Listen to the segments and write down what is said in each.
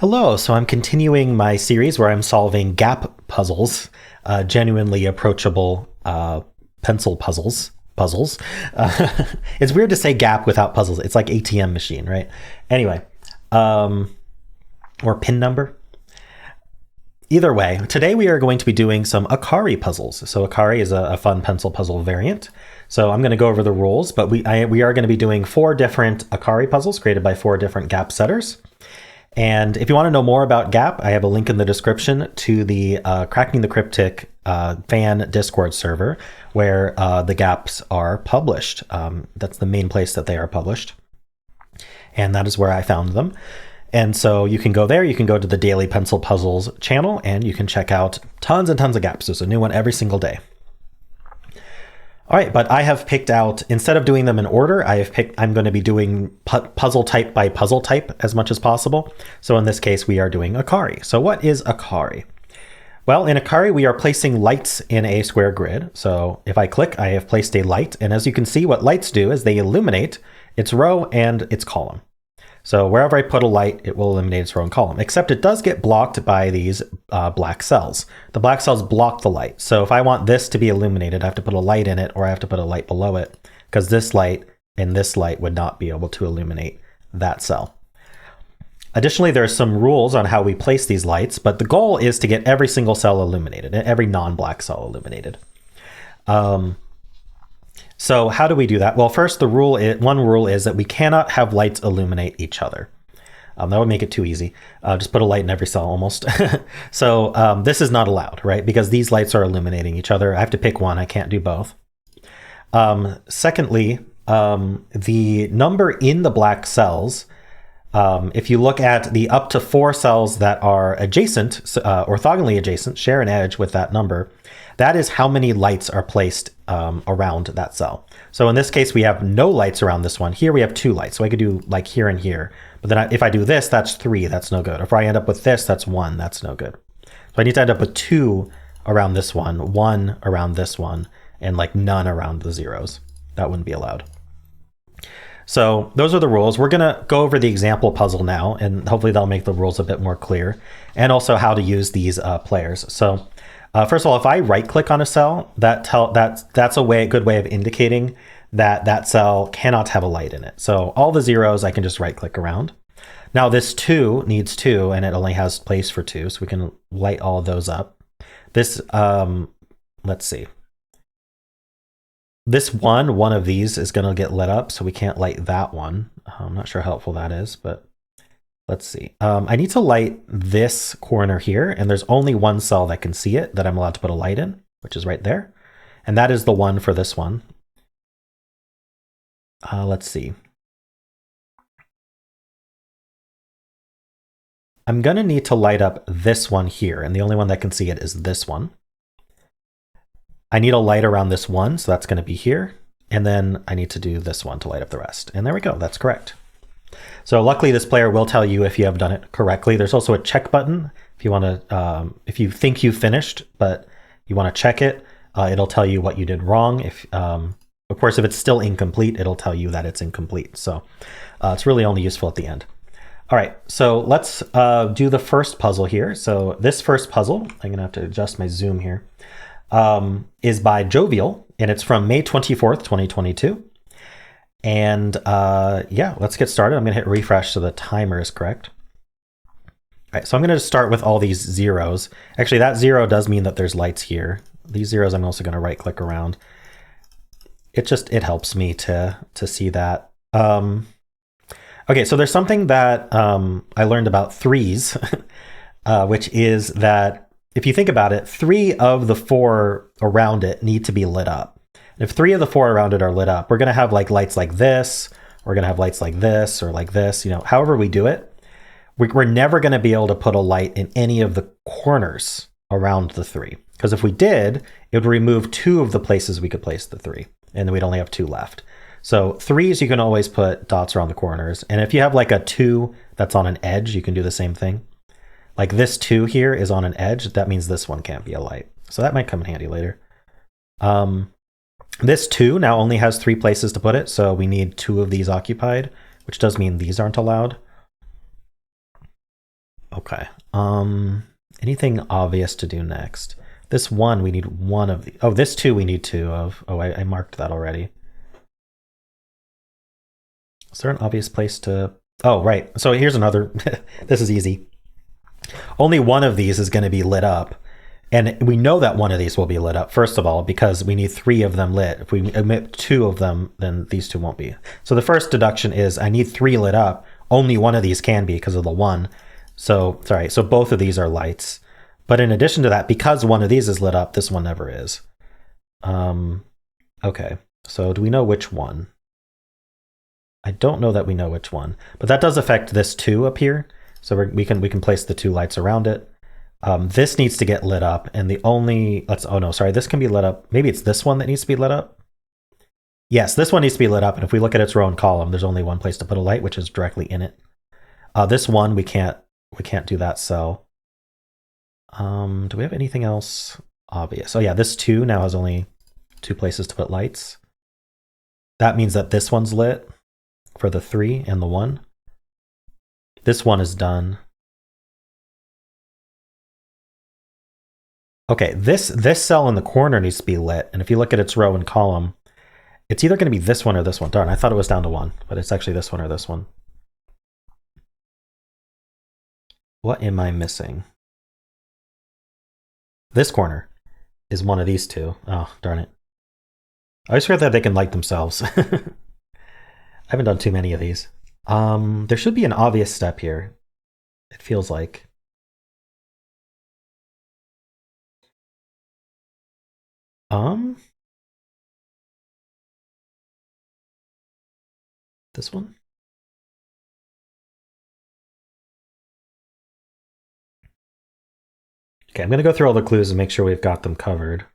Hello, so I'm continuing my series where I'm solving GAPP puzzles, genuinely approachable pencil puzzles. It's weird to say GAPP without puzzles. It's like ATM machine, right? Anyway, or pin number. Either way, today we are going to be doing some Akari puzzles. So Akari is a fun pencil puzzle variant. So I'm going to go over the rules, but we are going to be doing 4 different Akari puzzles created by 4 different GAPP setters. And if you want to know more about GAPP, I have a link in the description to the Cracking the Cryptic fan Discord server where the GAPPs are published. That's the main place that they are published. And that is where I found them. And so you can go there, you can go to the Daily Pencil Puzzles channel, and you can check out tons and tons of GAPPs. There's a new one every single day. All right, but I have picked out, instead of doing them in order, I'm going to be doing puzzle type by puzzle type as much as possible. So in this case, we are doing Akari. So what is Akari? Well, in Akari, we are placing lights in a square grid. So if I click, I have placed a light. And as you can see, what lights do is they illuminate its row and its column. So wherever I put a light, it will illuminate its row and column, except it does get blocked by these black cells. The black cells block the light. So if I want this to be illuminated, I have to put a light in it, or I have to put a light below it, because this light and this light would not be able to illuminate that cell. Additionally, there are some rules on how we place these lights, but the goal is to get every single cell illuminated, every non-black cell illuminated. So how do we do that? Well, first, one rule is that we cannot have lights illuminate each other. That would make it too easy. Just put a light in every cell almost. So this is not allowed, right? Because these lights are illuminating each other. I have to pick one. I can't do both. Secondly, the number in the black cells, if you look at the up to 4 cells that are adjacent, orthogonally adjacent, share an edge with that number, that is how many lights are placed around that cell. So in this case, we have no lights around this one. Here we have 2 lights. So I could do like here and here. But then if I do this, that's 3. That's no good. If I end up with this, that's 1. That's no good. So I need to end up with 2 around this one, 1 around this one, and like none around the zeros. That wouldn't be allowed. So those are the rules. We're going to go over the example puzzle now, and hopefully that'll make the rules a bit more clear, and also how to use these players. So first of all, if I right-click on a cell, that's a good way of indicating that that cell cannot have a light in it. So all the zeros, I can just right-click around. Now this 2 needs 2, and it only has place for 2, so we can light all of those up. This, let's see. This one of these is going to get lit up, so we can't light that one. I'm not sure how helpful that is, but let's see. I need to light this corner here, and there's only one cell that can see it that I'm allowed to put a light in, which is right there. And that is the one for this one. Let's see. I'm going to need to light up this one here, and the only one that can see it is this one. I need a light around this one, so that's going to be here. And then I need to do this one to light up the rest. And there we go, that's correct. So luckily this player will tell you if you have done it correctly. There's also a check button if you want to, if you think you've finished, but you want to check it, it'll tell you what you did wrong. Of course, if it's still incomplete, it'll tell you that it's incomplete. So it's really only useful at the end. All right, so let's do the first puzzle here. So this first puzzle, I'm gonna have to adjust my zoom here, is by Jovial, and it's from May 24th, 2022. And yeah, let's get started. I'm gonna hit refresh so the timer is correct. All right, so I'm gonna start with all these zeros. Actually, that 0 does mean that there's lights here. These zeros, I'm also gonna right click around. It helps me to see that. Okay, so there's something that I learned about threes, which is that if you think about it, 3 of the 4 around it need to be lit up. If 3 of the 4 around it are lit up, we're going to have like lights like this, we're going to have lights like this or like this, you know, however we do it, we're never going to be able to put a light in any of the corners around the 3. Because if we did, it would remove 2 of the places we could place the 3, and then we'd only have 2 left. So 3s, you can always put dots around the corners. And if you have like a 2 that's on an edge, you can do the same thing. Like this 2 here is on an edge. That means this one can't be a light. So that might come in handy later. This 2 now only has 3 places to put it. So we need 2 of these occupied, which does mean these aren't allowed. Okay. Anything obvious to do next? This one, we need one of the. Oh, this two, we need two of. Oh, I marked that already. Is there an obvious place to? Oh, right. So here's another. This is easy. Only one of these is going to be lit up. And we know that one of these will be lit up, first of all, because we need three of them lit. If we omit two of them, then these two won't be. So the first deduction is I need three lit up. Only one of these can be because of the one. So, sorry, so both of these are lights. But in addition to that, because one of these is lit up, this one never is. Okay, so do we know which one? I don't know that we know which one, but that does affect this two up here. So we can place the two lights around it. This needs to get lit up, and the only oh no, sorry, this can be lit up. Maybe it's this one that needs to be lit up. Yes, this one needs to be lit up, and if we look at its row and column, there's only one place to put a light, which is directly in it. This one we can't do that cell. Do we have anything else obvious? Oh yeah, this two now has only two places to put lights. That means that this one's lit for the 3 and the 1. This one is done. Okay, this cell in the corner needs to be lit, and if you look at its row and column, it's either going to be this one or this one. Darn, I thought it was down to 1, but it's actually this one or this one. What am I missing? This corner is one of these two. Oh, darn it. I always forget that they can light themselves. I haven't done too many of these. There should be an obvious step here. It feels like. This one? Okay, I'm going to go through all the clues and make sure we've got them covered.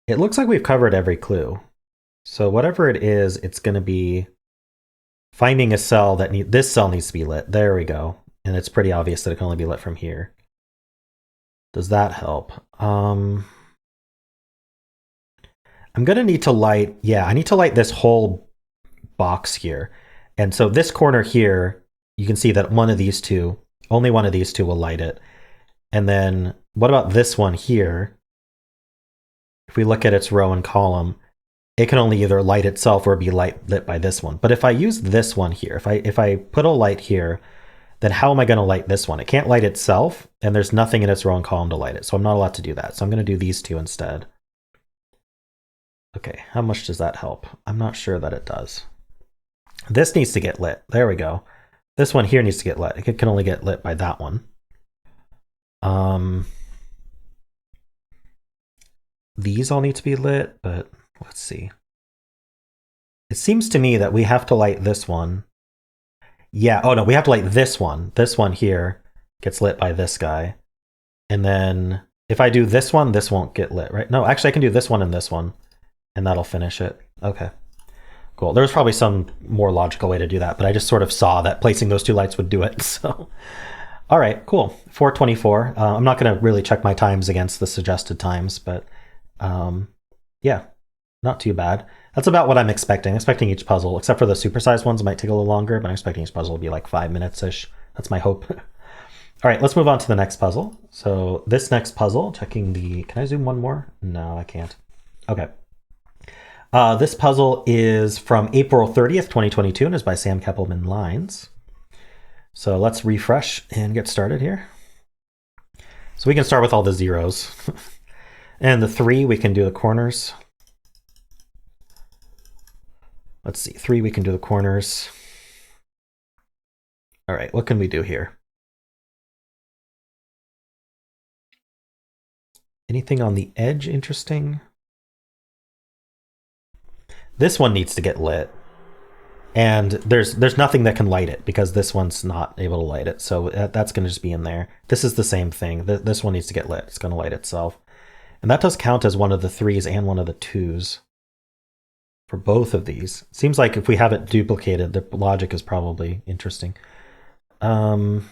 It looks like we've covered every clue. So whatever it is, it's going to be finding a cell that this cell needs to be lit. There we go. And it's pretty obvious that it can only be lit from here. Does that help? I'm going to need to light, yeah, I need to light this whole box here. And so this corner here, you can see that one of these two, only one of these two will light it. And then what about this one here? If we look at its row and column, it can only either light itself or be lit by this one. But if I use this one here, if I put a light here, then how am I going to light this one? It can't light itself, and there's nothing in its row and column to light it. So I'm not allowed to do that. So I'm going to do these two instead. Okay, how much does that help? I'm not sure that it does. This needs to get lit. There we go. This one here needs to get lit. It can only get lit by that one. These all need to be lit, but let's see. It seems to me that we have to light this one. Yeah, oh no, we have to light this one. This one here gets lit by this guy. And then if I do this one, this won't get lit, right? No, actually I can do this one and this one, and that'll finish it. Okay, cool. There was probably some more logical way to do that, but I just sort of saw that placing those two lights would do it, so. All right, cool. 4:24. I'm not going to really check my times against the suggested times, but yeah, not too bad. That's about what I'm expecting. I'm expecting each puzzle, except for the supersized ones, might take a little longer, but I'm expecting each puzzle will be like 5 minutes-ish. That's my hope. All right, let's move on to the next puzzle. So this next puzzle, checking the... Can I zoom one more? No, I can't. Okay. This puzzle is from April 30th, 2022, and is by Sam Cappleman-Lynes. So let's refresh and get started here. So we can start with all the zeros. And the 3, we can do the corners. Let's see, 3, we can do the corners. All right, what can we do here? Anything on the edge interesting? This one needs to get lit. And there's nothing that can light it because this one's not able to light it. So that's going to just be in there. This is the same thing. This one needs to get lit. It's going to light itself. And that does count as one of the 3s and one of the 2s for both of these. It seems like if we have it duplicated, the logic is probably interesting. One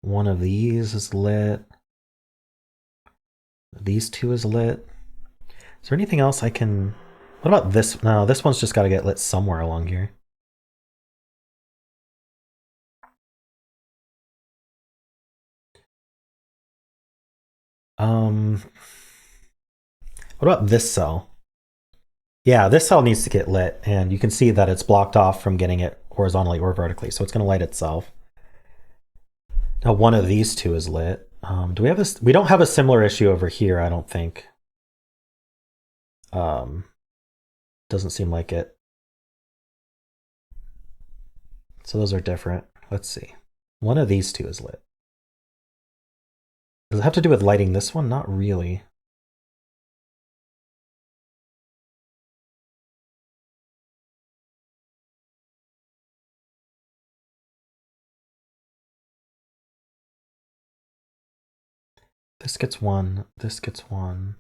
of these is lit. These 2 is lit. Is there anything else I can... What about this? No, this one's just got to get lit somewhere along here. What about this cell? Yeah, this cell needs to get lit, and you can see that it's blocked off from getting it horizontally or vertically, so it's going to light itself. Now one of these two is lit. Do we have this? We don't have a similar issue over here, I don't think. Doesn't seem like it. So those are different. Let's see. One of these two is lit. Does it have to do with lighting this one? Not really. This gets one. This gets one.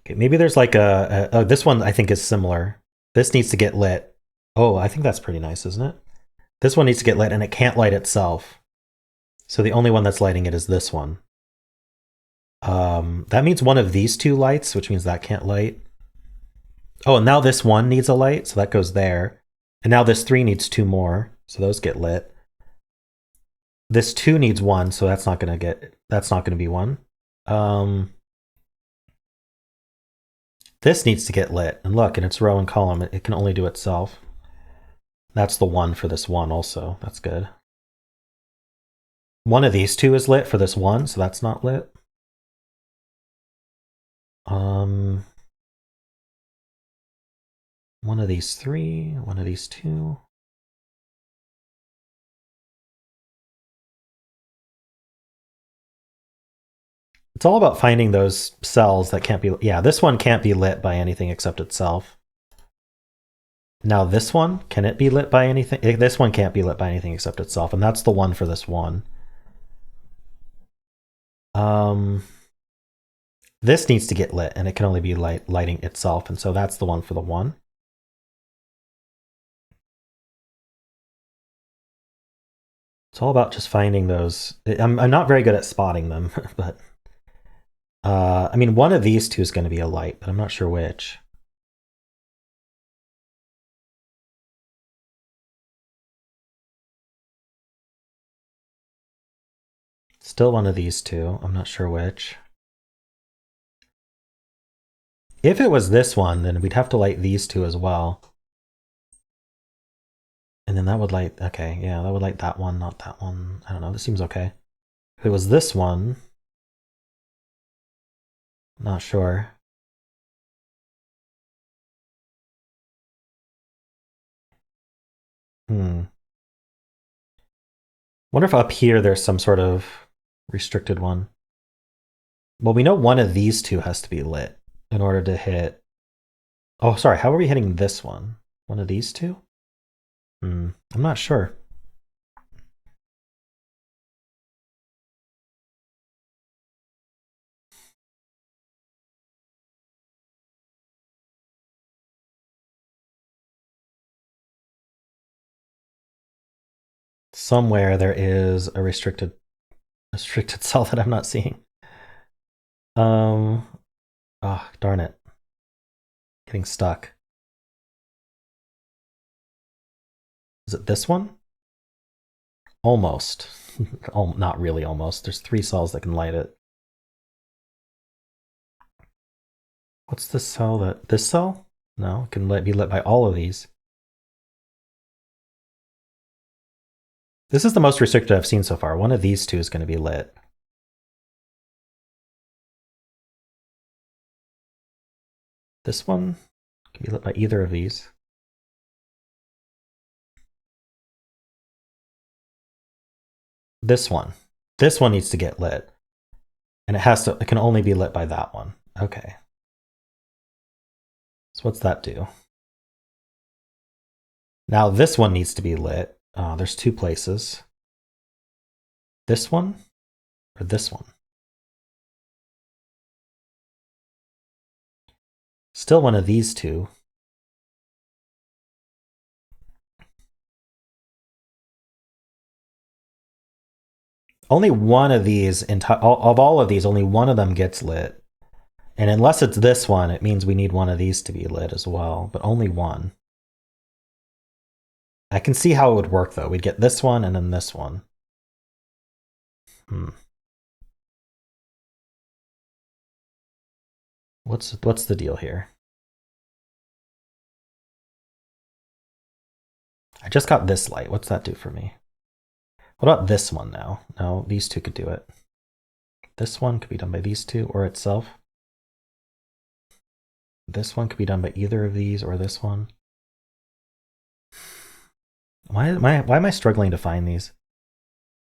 Okay, maybe there's like oh, this one I think is similar. This needs to get lit. Oh, I think that's pretty nice, isn't it? This one needs to get lit and it can't light itself. So the only one that's lighting it is this one. That means one of these two lights, which means that can't light. Oh, and now this one needs a light, so that goes there. And now this 3 needs 2 more, so those get lit. This 2 needs 1, so that's not gonna be 1. This needs to get lit, and look, in its row and column, it can only do itself. That's the 1 for this 1 also. That's good. One of these 2 is lit for this 1, so that's not lit. One of these 3, one of these 2. It's all about finding those cells that can't be, yeah, this one can't be lit by anything except itself. Now this one, can it be lit by anything? This one can't be lit by anything except itself, and that's the 1 for this 1. This needs to get lit, and it can only be lighting itself, and so that's the 1 for the 1. It's all about just finding those. I'm not very good at spotting them, but I mean, one of these 2 is going to be a light, but I'm not sure which. Still one of these 2. I'm not sure which. If it was this one, then we'd have to light these 2 as well. And then that would light, okay, yeah, that would light that one, not that one. I don't know, this seems okay. If it was this one, not sure. Wonder if up here there's some sort of restricted one. Well, we know one of these 2 has to be lit in order to hit. Oh, sorry, how are we hitting this one? One of these 2? I'm not sure. Somewhere there is a restricted cell that I'm not seeing. Oh, darn it. Getting stuck. Is it this one? Almost. Oh, not really almost. There's 3 cells that can light it. What's this cell that... This cell? No, it can be lit by all of these. This is the most restricted I've seen so far. One of these 2 is going to be lit. This one can be lit by either of these. This one. This one needs to get lit. And it can only be lit by that one. Okay. So what's that do? Now this one needs to be lit. There's 2 places. This one or this one? Still one of these 2. Only one of these, of all of these, only one of them gets lit. And unless it's this one, it means we need one of these to be lit as well, but only one. I can see how it would work though. We'd get this one and then this one. What's the deal here? I just got this light. What's that do for me? What about this one now? No, these two could do it. This one could be done by these two or itself. This one could be done by either of these or this one. Why am I struggling to find these?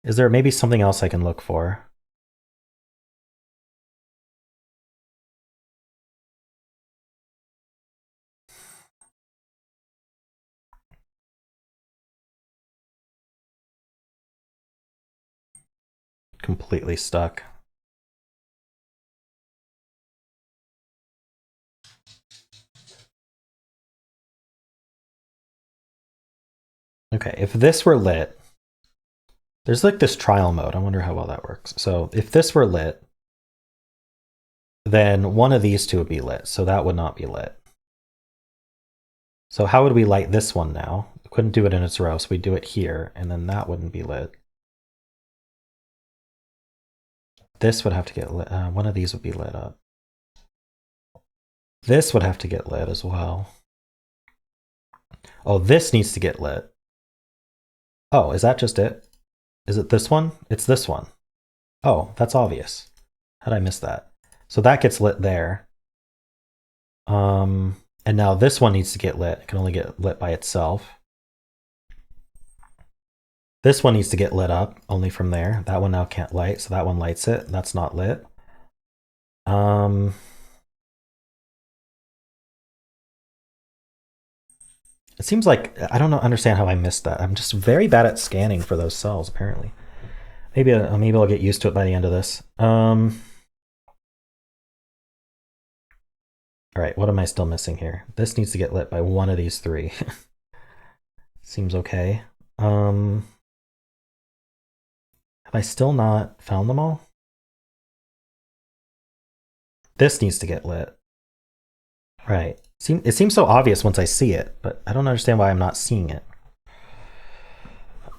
Is there maybe something else I can look for? Completely stuck. Okay, if this were lit, there's like this trial mode. I wonder how well that works. So if this were lit, then one of these two would be lit, so that would not be lit. So how would we light this one now? We couldn't do it in its row, so we do it here, and then that wouldn't be lit. This would have to get lit. One of these would be lit up. This would have to get lit as well. Oh, this needs to get lit. Oh, is that just it? Is it this one? It's this one. Oh, that's obvious. How'd I miss that? So that gets lit there. And now this one needs to get lit. It can only get lit by itself. This one needs to get lit up only from there. That one now can't light, so that one lights it. That's not lit. It seems like I don't understand how I missed that. I'm just very bad at scanning for those cells, apparently. Maybe I'll get used to it by the end of this. All right, what am I still missing here? This needs to get lit by one of these three. Seems okay. Have I still not found them all? This needs to get lit. Right. It seems so obvious once I see it, but I don't understand why I'm not seeing it.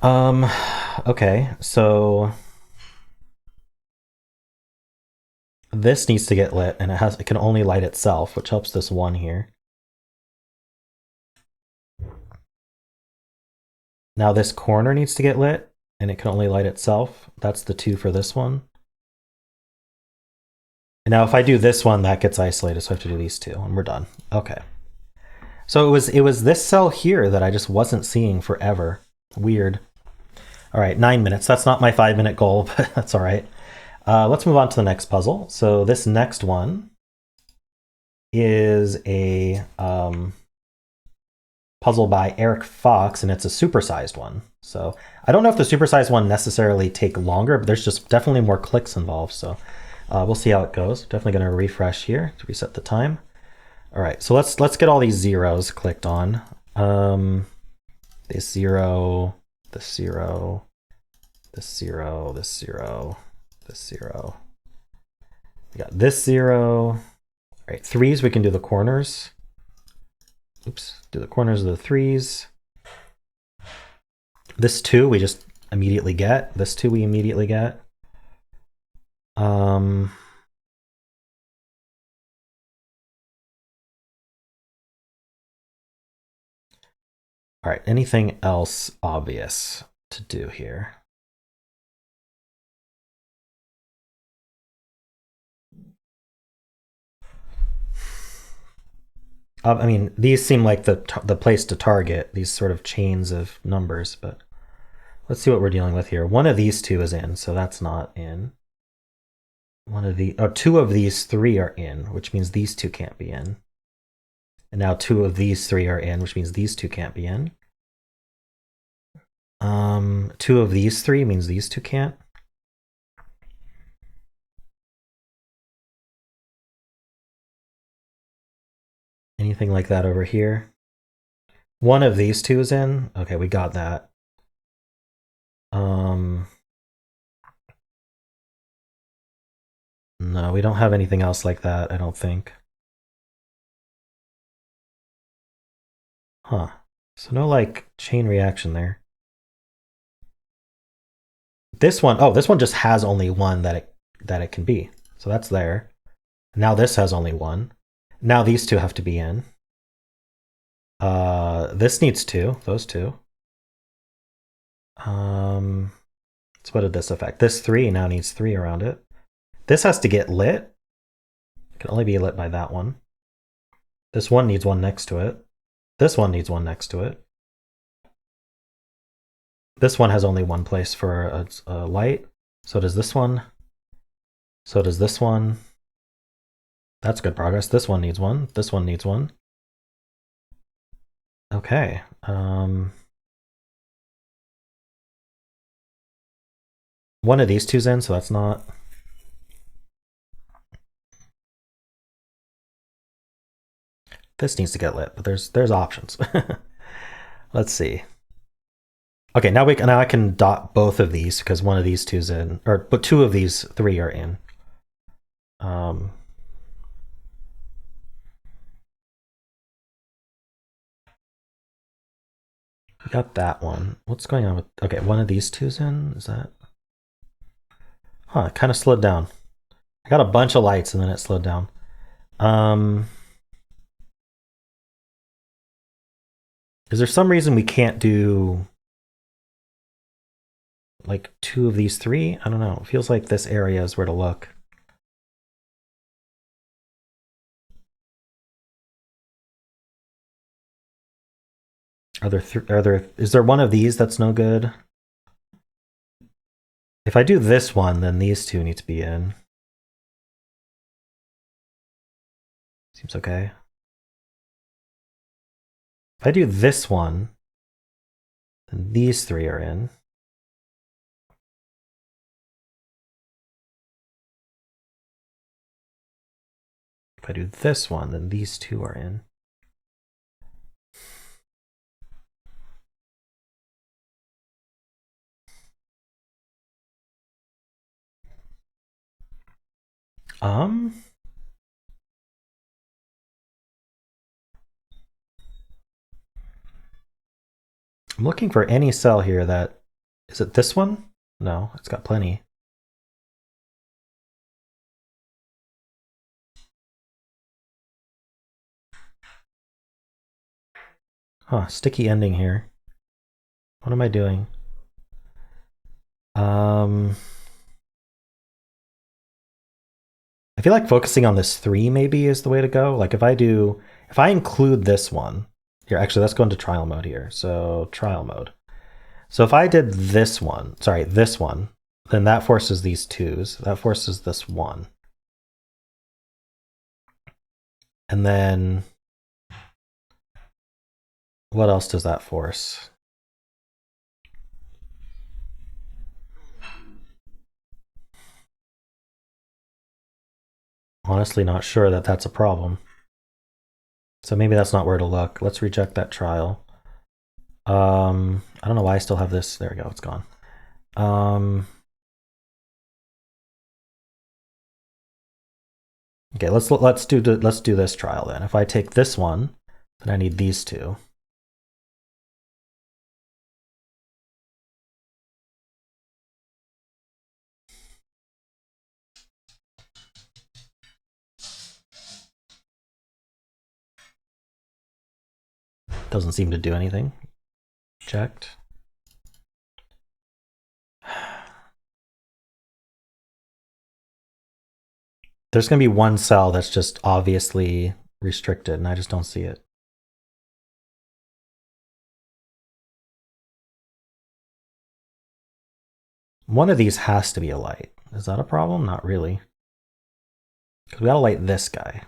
Okay, so this needs to get lit, and it can only light itself, which helps this one here. Now this corner needs to get lit, and it can only light itself. That's the 2 for this one. And now if I do this one, that gets isolated, so I have to do these 2, and we're done. Okay. So it was this cell here that I just wasn't seeing forever. Weird. All right, 9 minutes. That's not my 5-minute goal, but that's all right. Let's move on to the next puzzle. So this next one is a puzzle by Eric Fox, and it's a supersized one. So I don't know if the supersized one necessarily take longer, but there's just definitely more clicks involved. So we'll see how it goes. Definitely going to refresh here to reset the time. All right, so let's get all these zeros clicked on. This 0, this 0, this 0, this 0, this 0. We got this 0. All right, 3s, we can do the corners. Oops, do the corners of the 3s. This 2 we just immediately get. This 2 we immediately get. All right, anything else obvious to do here? I mean, these seem like the place to target, these sort of chains of numbers, but let's see what we're dealing with here. One of these 2 is in, so that's not in. Two of these 3 are in, which means these 2 can't be in. And now 2 of these 3 are in, which means these 2 can't be in. 2 of these 3 means these 2 can't. Anything like that over here? One of these 2 is in. Okay, we got that. No, we don't have anything else like that, I don't think. Huh. So no, like, chain reaction there. This one, oh, this one just has only one that it can be. So that's there. Now this has only one. Now these two have to be in. This needs two, those two. So what did this affect? This 3 now needs 3 around it. This has to get lit. It can only be lit by that one. This one needs one next to it. This one needs one next to it. This one has only one place for a light. So does this one. So does this one. That's good progress. This one needs one. This one needs one. Okay. One of these two's in, so that's not. This needs to get lit, but there's options. Let's see. Okay, now I can dot both of these because one of these two's in, but two of these 3 are in. We got that one. What's going on with? Okay, one of these two's in. Is that? Huh, it kind of slowed down. I got a bunch of lights and then it slowed down. Is there some reason we can't do like 2 of these 3? I don't know. It feels like this area is where to look. Is there one of these that's no good? If I do this one, then these 2 need to be in. Seems okay. If I do this one, then these 3 are in. If I do this one, then these 2 are in. I'm looking for any cell here that, is it this one? No, it's got plenty. Huh, sticky ending here. What am I doing? I feel like focusing on this 3 maybe is the way to go. Like if I include this one, here, actually, let's go into trial mode here. So trial mode. So if I did this one, then that forces these 2s. That forces this 1. And then what else does that force? Honestly, not sure that that's a problem. So maybe that's not where to look. Let's reject that trial. I don't know why I still have this. There we go. It's gone. Okay, let's do this trial then. If I take this one, then I need these 2. Doesn't seem to do anything. Checked. There's going to be one cell that's just obviously restricted, and I just don't see it. One of these has to be a light. Is that a problem? Not really. Because we got to light this guy.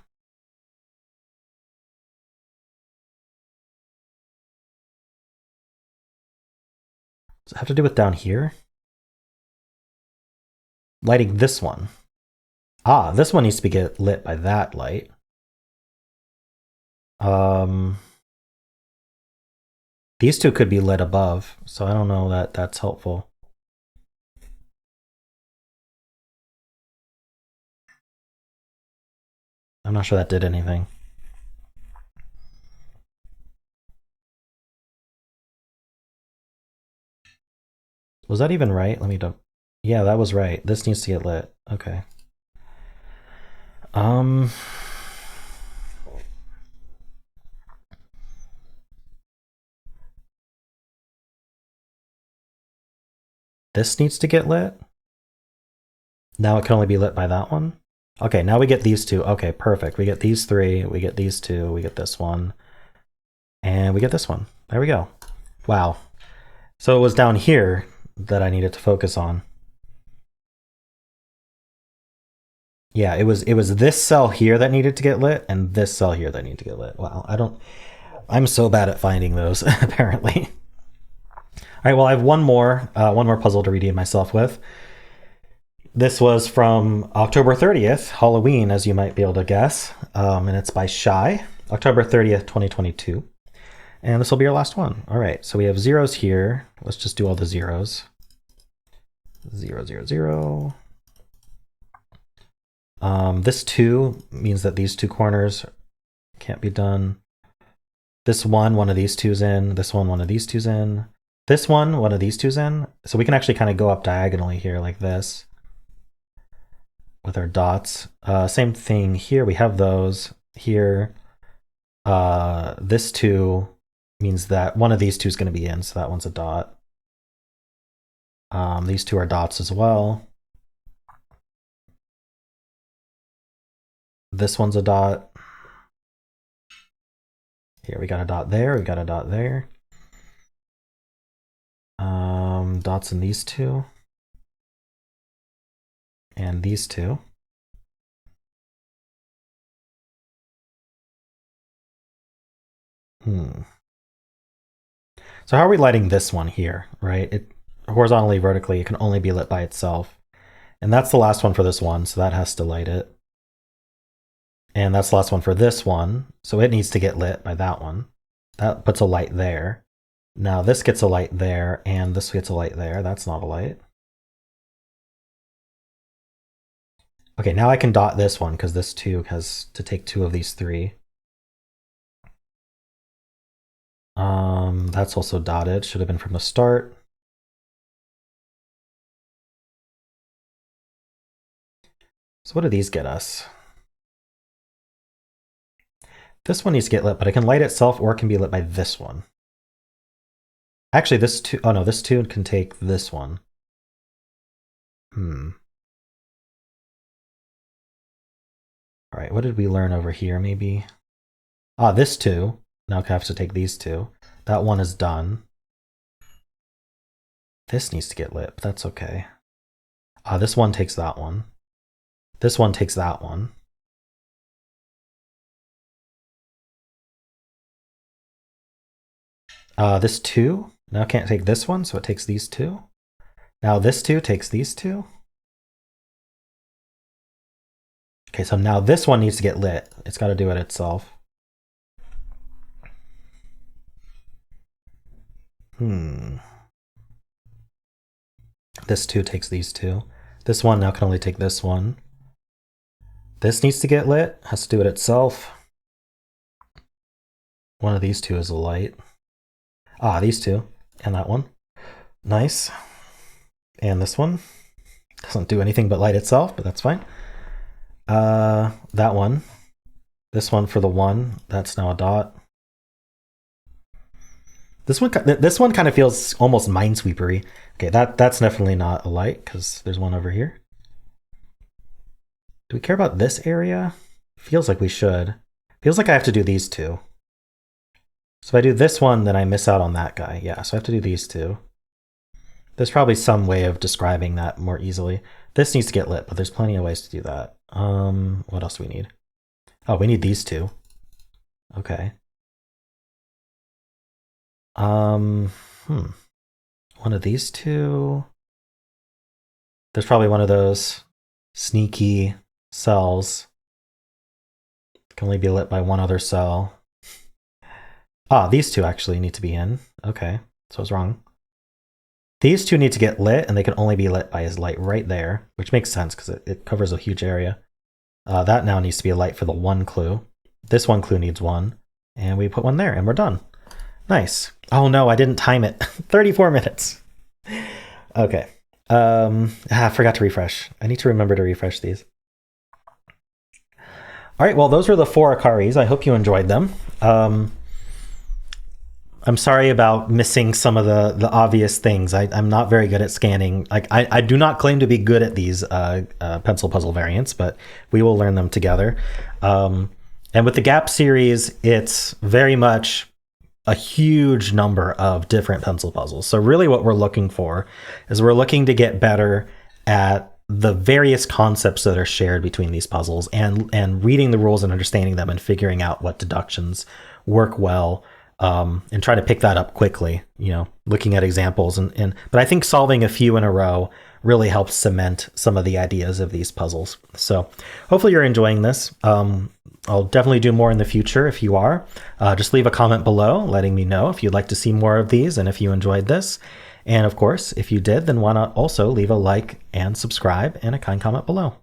Does it have to do with down here? Lighting this one. Ah, this one needs to get lit by that light. These 2 could be lit above, so I don't know that that's helpful. I'm not sure that did anything. Was that even right? Let me Yeah, that was right. This needs to get lit. Okay. Um, this needs to get lit. Now it can only be lit by that one. Okay, now we get these two. Okay, perfect. We get these three, we get these two, we get this one, and we get this one. There we go. Wow. So it was down here that I needed to focus on. Yeah, it was this cell here that needed to get lit and this cell here that needed to get lit. Wow, I'm so bad at finding those, apparently. All right, well, I have one more puzzle to redeem myself with. This was from October 30th, Halloween, as you might be able to guess, and it's by Shye, October 30th, 2022. And this will be our last one. All right, so we have zeros here. Let's just do all the zeros. 0, 0, 0. This 2 means that these two corners can't be done. This one of these two's in. This one of these two's in. This one of these two's in. So we can actually kind of go up diagonally here like this with our dots. Same thing here. We have those here. This 2 means that one of these two is going to be in, so that one's a dot. These two are dots as well. This one's a dot. Here we got a dot there, we got a dot there. Dots in these two. And these two. So how are we lighting this one here, right? It horizontally, vertically, it can only be lit by itself. And that's the last one for this one, so that has to light it. And that's the last one for this one, so it needs to get lit by that one. That puts a light there. Now this gets a light there, and this gets a light there. That's not a light. Okay, now I can dot this one, because this 2 has to take 2 of these 3. That's also dotted. Should have been from the start. So what do these get us? This one needs to get lit, but it can light itself or it can be lit by this one. Actually, this 2, oh no, this 2 can take this one. All right, what did we learn over here, maybe? This 2. Now I have to take these 2. That one is done. This needs to get lit, but that's okay. This one takes that one. This one takes that one. This 2 now can't take this one, so it takes these 2. Now this 2 takes these 2. Okay, so now this one needs to get lit. It's got to do it itself. This 2 takes these 2. This one now can only take this one. This needs to get lit. Has to do it itself. One of these 2 is a light. These 2. And that one. Nice. And this one. Doesn't do anything but light itself, but that's fine. That one. This one for the 1. That's now a dot. This one kind of feels almost minesweepery. Okay, that's definitely not a light because there's one over here. Do we care about this area? Feels like we should. Feels like I have to do these 2. So if I do this one, then I miss out on that guy. Yeah, so I have to do these 2. There's probably some way of describing that more easily. This needs to get lit, but there's plenty of ways to do that. What else do we need? Oh, we need these 2. Okay. One of these 2. There's probably one of those sneaky cells. It can only be lit by one other cell. These 2 actually need to be in. Okay, so I was wrong. These 2 need to get lit, and they can only be lit by his light right there, which makes sense because it covers a huge area. That now needs to be a light for the 1 clue. This 1 clue needs 1, and we put 1 there, and we're done. Nice. Oh no, I didn't time it. 34 minutes. Okay. I forgot to refresh. I need to remember to refresh these. All right, well, those were the 4 Akaris. I hope you enjoyed them. I'm sorry about missing some of the obvious things. I'm not very good at scanning. Like I do not claim to be good at these pencil puzzle variants, but we will learn them together. And with the GAPP series, it's very much a huge number of different pencil puzzles. So really what we're looking for is we're looking to get better at the various concepts that are shared between these puzzles and reading the rules and understanding them and figuring out what deductions work well, and try to pick that up quickly, looking at examples. But I think solving a few in a row really helps cement some of the ideas of these puzzles. So hopefully you're enjoying this. I'll definitely do more in the future. If you are, just leave a comment below letting me know if you'd like to see more of these and if you enjoyed this. And of course, if you did, then why not also leave a like and subscribe and a kind comment below.